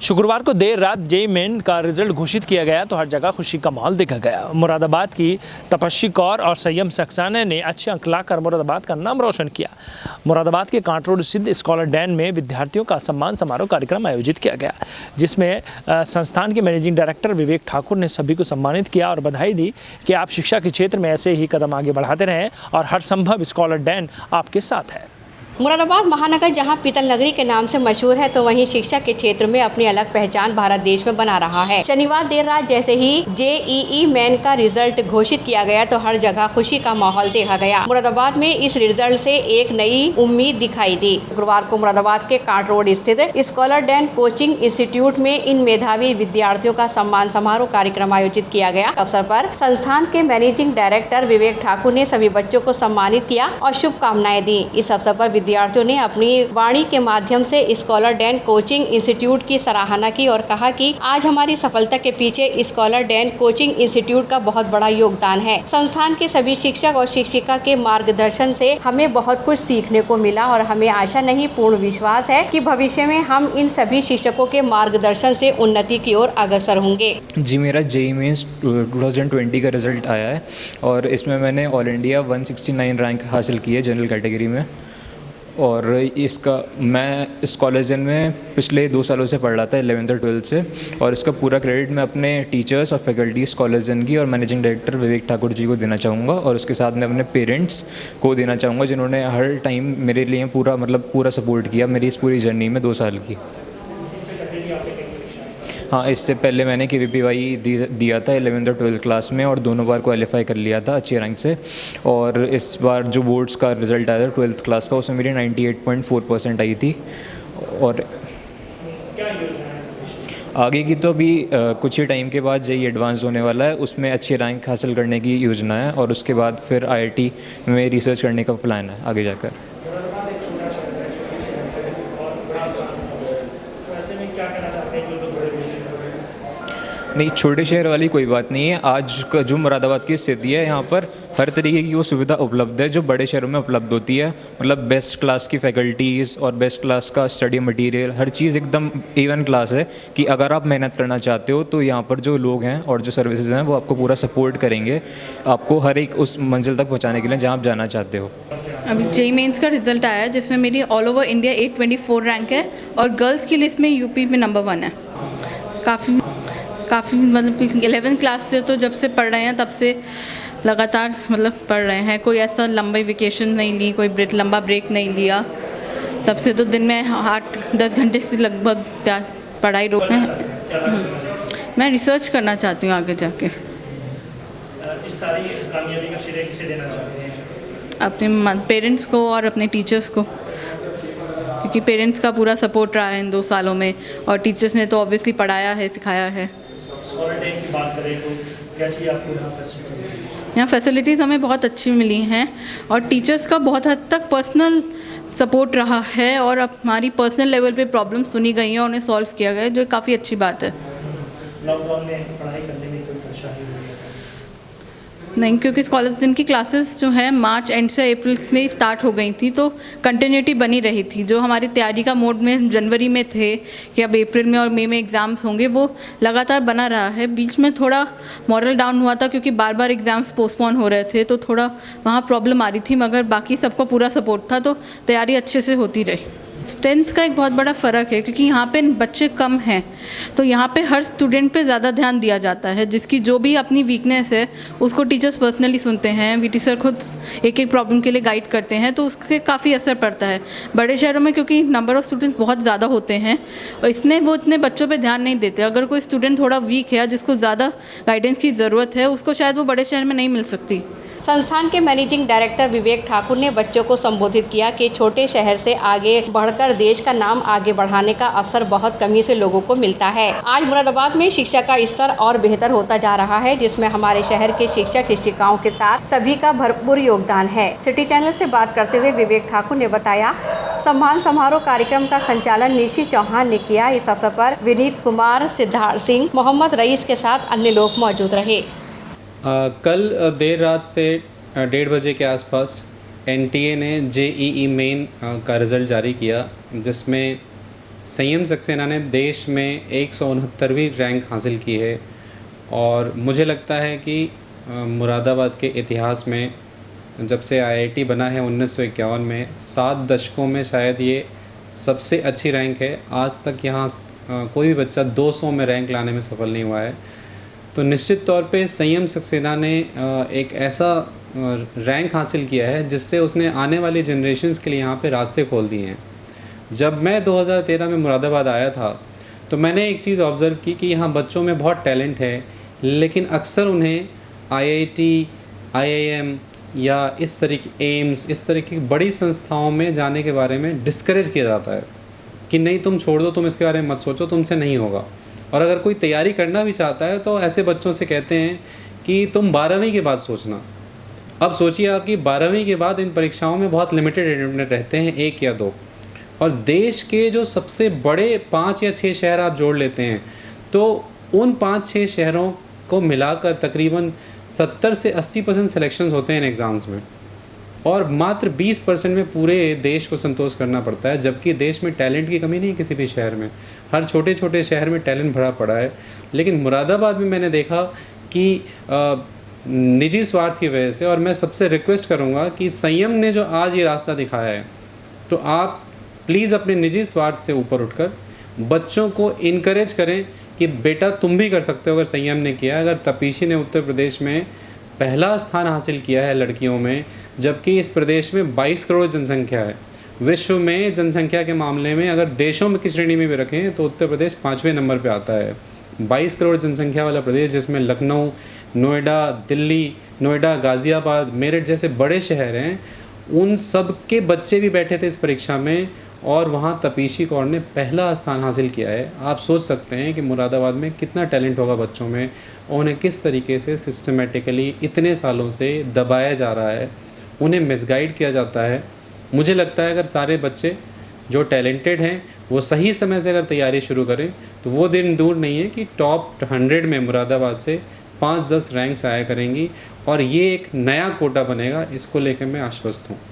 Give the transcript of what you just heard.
शुक्रवार को देर रात जेईई मेन का रिजल्ट घोषित किया गया तो हर जगह खुशी का माहौल देखा गया। मुरादाबाद की तपस्वी कौर और संयम सक्सेना ने अच्छे अंक लाकर मुरादाबाद का नाम रोशन किया। मुरादाबाद के कांट रोड स्थित स्कॉलर डैन में विद्यार्थियों का सम्मान समारोह कार्यक्रम आयोजित किया गया, जिसमें संस्थान के मैनेजिंग डायरेक्टर विवेक ठाकुर ने सभी को सम्मानित किया और बधाई दी कि आप शिक्षा के क्षेत्र में ऐसे ही कदम आगे बढ़ाते रहें और हर संभव स्कॉलर डैन आपके साथ है। मुरादाबाद महानगर जहां पीतल नगरी के नाम से मशहूर है, तो वहीं शिक्षा के क्षेत्र में अपनी अलग पहचान भारत देश में बना रहा है। शनिवार देर रात जैसे ही जेईई मेन का रिजल्ट घोषित किया गया तो हर जगह खुशी का माहौल देखा गया। मुरादाबाद में इस रिजल्ट से एक नई उम्मीद दिखाई दी। शुक्रवार को मुरादाबाद के कांट रोड स्थित स्कॉलर डैन कोचिंग इंस्टीट्यूट में इन मेधावी विद्यार्थियों का सम्मान समारोह कार्यक्रम आयोजित किया गया। अवसर पर संस्थान के मैनेजिंग डायरेक्टर विवेक ठाकुर ने सभी बच्चों को सम्मानित किया और शुभकामनाएं दी। इस अवसर पर विद्यार्थियों ने अपनी वाणी के माध्यम से स्कॉलर डैन कोचिंग इंस्टीट्यूट की सराहना की और कहा कि आज हमारी सफलता के पीछे स्कॉलर डैन कोचिंग इंस्टीट्यूट का बहुत बड़ा योगदान है। संस्थान के सभी शिक्षक और शिक्षिका के मार्गदर्शन से हमें बहुत कुछ सीखने को मिला और हमें आशा नहीं पूर्ण विश्वास है कि भविष्य में हम इन सभी शिक्षकों के मार्गदर्शन से उन्नति की ओर अग्रसर होंगे। जी, मेरा जेईई मेंस 2020 का रिजल्ट आया है और इसमें मैंने ऑल इंडिया 169 रैंक हासिल की है जनरल कैटेगरी में। और मैं इस कॉलेज में पिछले 2 सालों से पढ़ रहा था 11th और 12th से, और इसका पूरा क्रेडिट मैं अपने टीचर्स और फैकल्टीज़ कॉलेज की और मैनेजिंग डायरेक्टर विवेक ठाकुर जी को देना चाहूँगा। और उसके साथ मैं अपने पेरेंट्स को देना चाहूँगा, जिन्होंने हर टाइम मेरे लिए पूरा सपोर्ट किया मेरी इस पूरी जर्नी में 2 साल की। हाँ, इससे पहले मैंने KVPY दिया था 11th और 12th क्लास में और दोनों बार क्वालिफाई कर लिया था अच्छे रैंक से। और इस बार जो बोर्ड्स का रिज़ल्ट आया था 12th क्लास का, उसमें मेरी 98.4% आई थी। और आगे की तो अभी कुछ ही टाइम के बाद जेईई एडवांस होने वाला है, उसमें अच्छे रैंक हासिल करने की योजना है और उसके बाद फिर IIT में रिसर्च करने का प्लान है आगे जाकर। नहीं, छोटे शहर वाली कोई बात नहीं है। आज का जो मुरादाबाद की स्थिति है, यहाँ पर हर तरीके की वो सुविधा उपलब्ध है जो बड़े शहरों में उपलब्ध होती है। मतलब बेस्ट क्लास की फैकल्टीज़ और बेस्ट क्लास का स्टडी मटेरियल, हर चीज़ एकदम A1 क्लास है कि अगर आप मेहनत करना चाहते हो तो यहाँ पर जो लोग हैं और जो सर्विसेज हैं वो आपको पूरा सपोर्ट करेंगे, आपको हर एक उस मंजिल तक पहुँचाने के लिए जहाँ आप जाना चाहते हो। अभी जेईई मेंस का रिज़ल्ट आया है जिसमें मेरी ऑल ओवर इंडिया 824 रैंक है और गर्ल्स की लिस्ट में यूपी में नंबर 1 है। काफ़ी मतलब 11th क्लास से तो जब से पढ़ रहे हैं तब से लगातार पढ़ रहे हैं। कोई ऐसा लंबी वेकेशन नहीं ली, कोई लंबा ब्रेक नहीं लिया। तब से तो दिन में 8-10 घंटे से लगभग पढ़ाई रोक है। मैं रिसर्च करना चाहती हूँ आगे जाके। इस सारी कामयाबी का श्रेय किसे देना चाहते हैं? अपने पेरेंट्स को और अपने टीचर्स को, क्योंकि पेरेंट्स का पूरा सपोर्ट रहा है इन 2 सालों में और टीचर्स ने तो ऑब्वियसली पढ़ाया है, सिखाया है। स्कॉलर डैन की बात करें तो कैसी आपको यहाँ फैसिलिटीज़ हमें बहुत अच्छी मिली हैं और टीचर्स का बहुत हद तक पर्सनल सपोर्ट रहा है और अब हमारी पर्सनल लेवल पे प्रॉब्लम सुनी गई हैं और उन्हें सॉल्व किया गया है, जो काफ़ी अच्छी बात है। लॉकडाउन में पढ़ाई करने में कोई परेशानी नहीं, क्योंकि कॉलेज की क्लासेस जो है मार्च एंड से अप्रैल में स्टार्ट हो गई थी, तो कंटिन्यूटी बनी रही थी। जो हमारी तैयारी का मोड में जनवरी में थे कि अब अप्रैल में और मई में एग्ज़ाम्स होंगे, वो लगातार बना रहा है। बीच में थोड़ा मॉरल डाउन हुआ था क्योंकि बार बार एग्ज़ाम्स पोस्टपोन हो रहे थे, तो थोड़ा वहाँ प्रॉब्लम आ रही थी, मगर बाकी सबको पूरा सपोर्ट था, तो तैयारी अच्छे से होती रही। स्ट्रेंथ का एक बहुत बड़ा फ़र्क है क्योंकि यहाँ पे बच्चे कम हैं, तो यहाँ पे हर स्टूडेंट पे ज़्यादा ध्यान दिया जाता है। जिसकी जो भी अपनी वीकनेस है उसको टीचर्स पर्सनली सुनते हैं, VT सर खुद एक प्रॉब्लम के लिए गाइड करते हैं, तो उसके काफ़ी असर पड़ता है। बड़े शहरों में क्योंकि नंबर ऑफ़ स्टूडेंट्स बहुत ज़्यादा होते हैं और इसलिए वो इतने बच्चों पर ध्यान नहीं देते। अगर कोई स्टूडेंट थोड़ा वीक है, जिसको ज़्यादा गाइडेंस की ज़रूरत है, उसको शायद वो बड़े शहर में नहीं मिल सकती। संस्थान के मैनेजिंग डायरेक्टर विवेक ठाकुर ने बच्चों को संबोधित किया कि छोटे शहर से आगे बढ़कर देश का नाम आगे बढ़ाने का अवसर बहुत कमी से लोगों को मिलता है। आज मुरादाबाद में शिक्षा का स्तर और बेहतर होता जा रहा है, जिसमें हमारे शहर के शिक्षक शिक्षिकाओं के साथ सभी का भरपूर योगदान है। सिटी चैनल से बात करते हुए विवेक ठाकुर ने बताया, सम्मान समारोह कार्यक्रम का संचालन निशी चौहान ने किया। इस अवसर पर विनीत कुमार, सिद्धार्थ सिंह, मोहम्मद रईस के साथ अन्य लोग मौजूद रहे। कल देर रात से 1:30 बजे के आसपास NTA ने जेईई मेन का रिज़ल्ट जारी किया, जिसमें संयम सक्सेना ने देश में 169वीं रैंक हासिल की है और मुझे लगता है कि मुरादाबाद के इतिहास में जब से आईआईटी बना है 1951 में 7 दशकों में शायद ये सबसे अच्छी रैंक है। आज तक यहाँ कोई भी बच्चा 200 में रैंक लाने में सफल नहीं हुआ है। तो निश्चित तौर पे संयम सक्सेना ने एक ऐसा रैंक हासिल किया है जिससे उसने आने वाली जनरेशन्स के लिए यहाँ पे रास्ते खोल दिए हैं। जब मैं 2013 में मुरादाबाद आया था तो मैंने एक चीज़ ऑब्ज़र्व की कि यहाँ बच्चों में बहुत टैलेंट है, लेकिन अक्सर उन्हें आईआईटी, आईआईएम या इस तरीके एम्स, इस तरह की बड़ी संस्थाओं में जाने के बारे में डिस्करेज किया जाता है कि नहीं तुम छोड़ दो, तुम इसके बारे में मत सोचो, तुमसे नहीं होगा। और अगर कोई तैयारी करना भी चाहता है तो ऐसे बच्चों से कहते हैं कि तुम 12वीं के बाद सोचना। अब सोचिए आपकी 12वीं के बाद इन परीक्षाओं में बहुत लिमिटेड अटेम्प्ट रहते हैं, 1 या 2, और देश के जो सबसे बड़े 5 या 6 शहर आप जोड़ लेते हैं तो उन 5-6 शहरों को मिलाकर तकरीबन 70 से 80% सिलेक्शंस होते हैं इन एग्ज़ाम्स में, और मात्र 20% में पूरे देश को संतोष करना पड़ता है। जबकि देश में टैलेंट की कमी नहीं है किसी भी शहर में, हर छोटे छोटे शहर में टैलेंट भरा पड़ा है। लेकिन मुरादाबाद में मैंने देखा कि निजी स्वार्थ की वजह से, और मैं सबसे रिक्वेस्ट करूँगा कि संयम ने जो आज ये रास्ता दिखाया है तो आप प्लीज़ अपने निजी स्वार्थ से ऊपर उठकर बच्चों को इनकरेज करें कि बेटा तुम भी कर सकते हो अगर संयम ने किया। अगर तपीशी ने उत्तर प्रदेश में पहला स्थान हासिल किया है लड़कियों में, जबकि इस प्रदेश में 22 करोड़ जनसंख्या है। विश्व में जनसंख्या के मामले में अगर देशों में की श्रेणी में भी रखें तो उत्तर प्रदेश 5वें नंबर पे आता है। 22 करोड़ जनसंख्या वाला प्रदेश जिसमें लखनऊ, नोएडा, दिल्ली, नोएडा, गाज़ियाबाद, मेरठ जैसे बड़े शहर हैं, उन सब के बच्चे भी बैठे थे इस परीक्षा में और वहाँ तपीशी कौर ने पहला स्थान हासिल किया है। आप सोच सकते हैं कि मुरादाबाद में कितना टैलेंट होगा बच्चों में, और उन्हें किस तरीके से सिस्टमेटिकली इतने सालों से दबाया जा रहा है, उन्हें मिसगाइड किया जाता है। मुझे लगता है अगर सारे बच्चे जो टैलेंटेड हैं वो सही समय से अगर तैयारी शुरू करें तो वो दिन दूर नहीं है कि टॉप 100 में मुरादाबाद से 5-10 रैंक्स आया करेंगी और ये एक नया कोटा बनेगा। इसको लेकर मैं आश्वस्त हूँ।